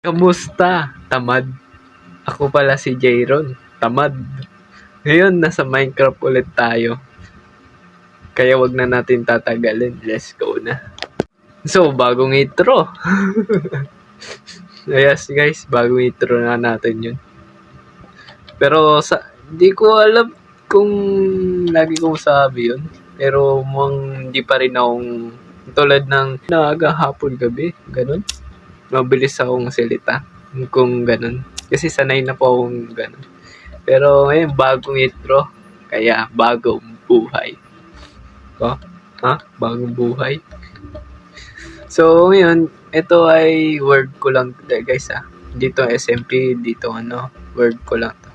Kamusta? Tamad? Ako pala si Jayron. Tamad. Ngayon, nasa Minecraft ulit tayo. Kaya wag na natin tatagalin. Let's go na. So, bagong intro. Yes, guys, bagong intro na natin yun. Pero, di ko alam kung lagi kong sabi yun. Pero, hindi pa rin akong tulad ng naaga, hapon, gabi. Ganun. Mabilis akong salita. Kung ganun. Kasi sanay na po akong ganun. Pero ngayon, bagong intro. Kaya, bagong buhay. Oh, ha? Bagong buhay. So, ngayon, ito ay word ko lang guys ha. Dito SMP, dito word ko lang to.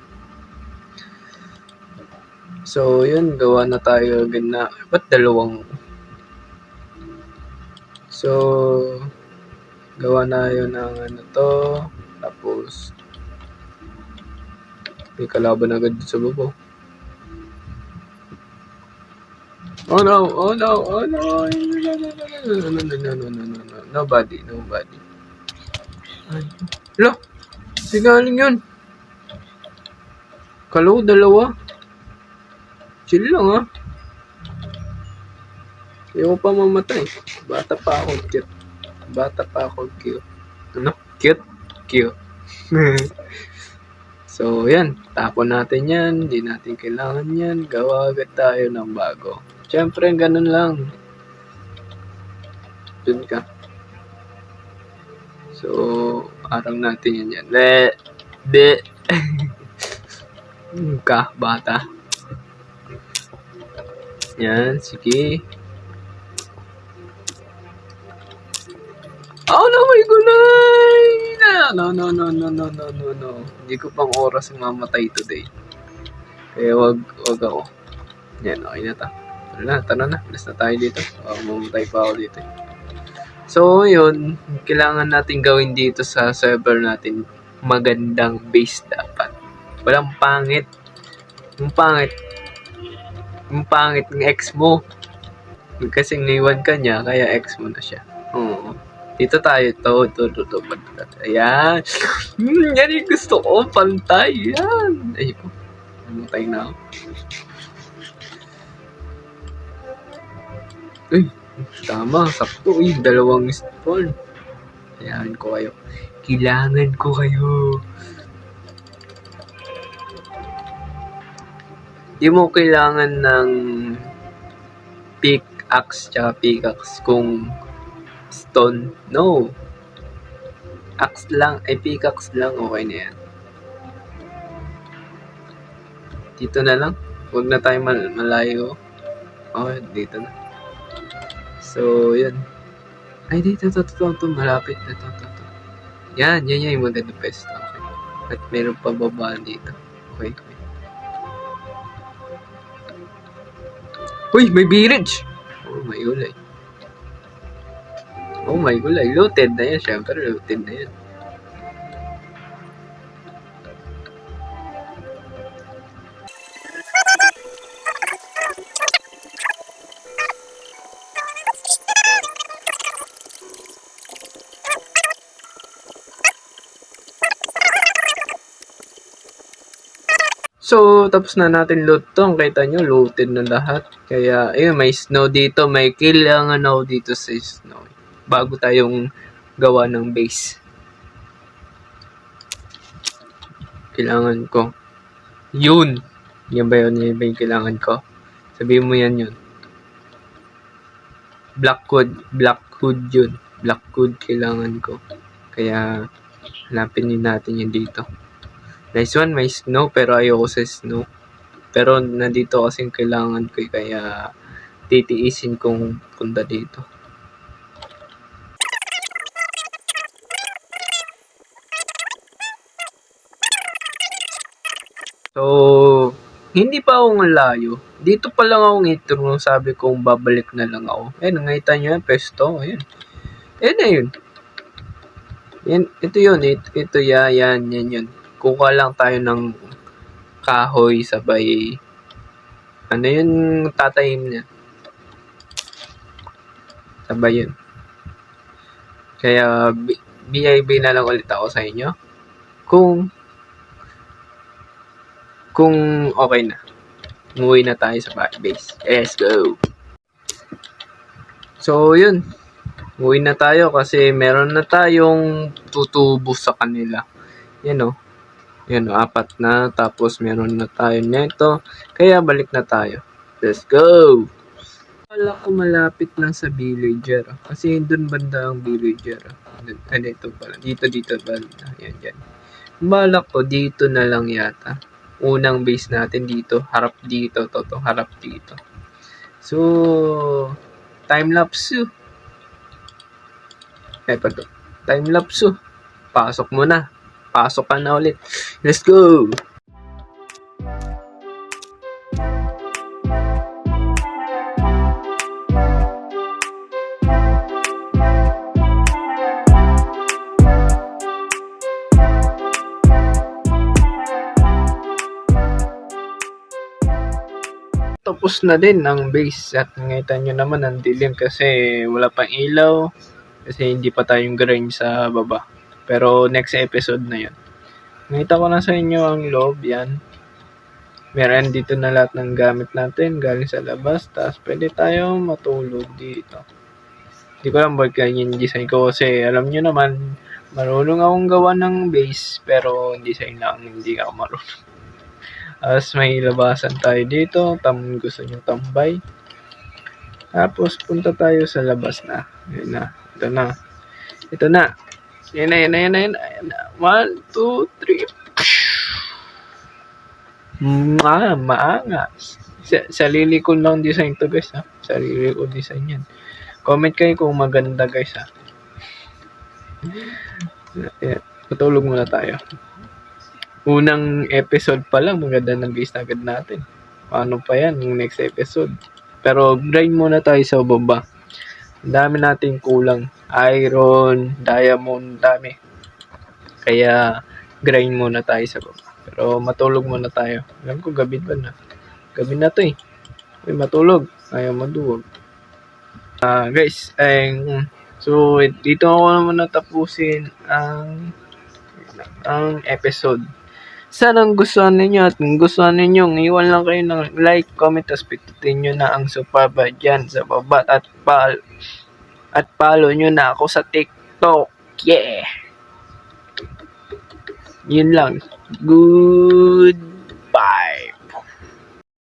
So, yun, gawa na tayo agad na. Ba't dalawang? So, gawa na yun ng to. Tapos, may kalaban agad sa baba. Oh no, oh no, oh no. No. Nobody. Lo, singaling yun. Kalo, dalawa. Chill lang ha. Ayaw pa mamatay. Bata pa ako, cute. Ano? Cute. So, yan. Tapon natin yan. Hindi natin kailangan yan. Gawa agad tayo ng bago. Siyempre, ganun lang. Dun ka. So, arang natin yan. De. Ka, bata. Yan, sige. Oh no, may gulay! No. Hindi ko pang oras mamatay today. Kaya wag ako. Yan, okay na ta. Tara na. Alas na tayo dito. Mamatay pa ako dito. So, yun. Kailangan natin gawin dito sa server natin. Magandang base dapat. Walang pangit. Yung pangit ng ex mo. Kasi naiwan ka niya, kaya ex mo na siya. Oo. Dito tayo to. Ayan. Yan yung gusto ko. Pantay. Yan. Ay ko. Namatay na ako. Uy. Tama. Sakto. Uy. Dalawang spawn. Ayan ko kayo. Kailangan ko kayo. Di mo kailangan ng pickaxe kung stone. No. Axe lang. Pickaxe lang. Okay na yan. Dito na lang. Huwag na tayo malayo. Okay, dito na. So, yan. Ay, dito. Malapit na to. Yan yung magandang pesto. Okay. At meron pa babaan dito. Okay. Uy, may village! Oh, may gulay. Looted na yan. Siyempre, looted na yan. So, tapos na natin loot to. Kita nyo, looted na lahat. Kaya, ayun, may snow dito. May kailangan ako dito sa snow. Bago tayong gawa ng base. Kailangan ko. Yun! Yan ba yun? Yan ba yung kailangan ko? Sabihin mo yan yun. Blackwood yun. Blackwood kailangan ko. Kaya, hanapin din natin yan dito. Nice one, may snow, pero ayoko sa snow. Pero nandito kasing kailangan ko, kaya titiisin kong punta dito. So, hindi pa ako layo. Dito pa lang ako ngitro nung sabi kong babalik na lang ako. Nakita nyo yan, pesto. Ayan. Ayan na yun. Yan, ito yun. Ito yan yun. Kuha lang tayo ng kahoy sabay ano yun tatayim niya. Sabay yun. Kaya BIB na lang ulit ako sa inyo. Kung okay na. Umuwi na tayo sa base. Let's go! So, yun. Umuwi na tayo kasi meron na tayong tutubo sa kanila. Yan o. Yan o, 4 na. Tapos meron na tayo neto. Kaya balik na tayo. Let's go! Wala ko malapit lang sa villager. Kasi doon banda ang villager. Dito pala. Dito banda. Yan, yan. Balak ko dito na lang yata. Unang base natin dito. Harap dito. Harap dito. So, time-lapse. Eto to. Time-lapse. Pasok mo na. Pasok ka na ulit. Let's go! Tapos na din ang base at nakita nyo naman ang dilim kasi wala pang ilaw kasi hindi pa tayong grind sa baba. Pero next episode na yun. Nakita ko na sa inyo ang loob yan. Meron dito na lahat ng gamit natin galing sa labas. Tapos pwede tayong matulog dito. Hindi ko alam ba't ganyan yung design ko kasi alam nyo naman marunong akong gawa ng base pero design lang hindi ako marunong. As may labasan tayo dito, gusto nyo tambay. Tapos punta tayo sa labas na. Yan na. Ito na. Ito na. Yan na. 1, 2, 3. Maangas. Sarili ko lang design to guys ha. Sarili ko design yan. Comment kayo kung maganda guys ha. Yan. Matulog muna tayo. Unang episode pa lang, maganda ng base na agad natin. Paano pa yan, yung next episode? Pero grind muna tayo sa baba. Ang dami nating kulang. Iron, diamond, dami. Kaya grind muna tayo sa baba. Pero matulog muna tayo. Alam ko gabi ba na? Gabi na to eh. Uy, matulog. Ayaw maduwag. Guys, so dito ako naman natapusin ang episode. Sana gustuhan ninyo at kung gustuhan ninyo, iwan lang kayo ng like, comment, tapos pitutin nyo na ang supaba dyan sa baba at follow nyo na ako sa TikTok. Yeah! Yun lang. Good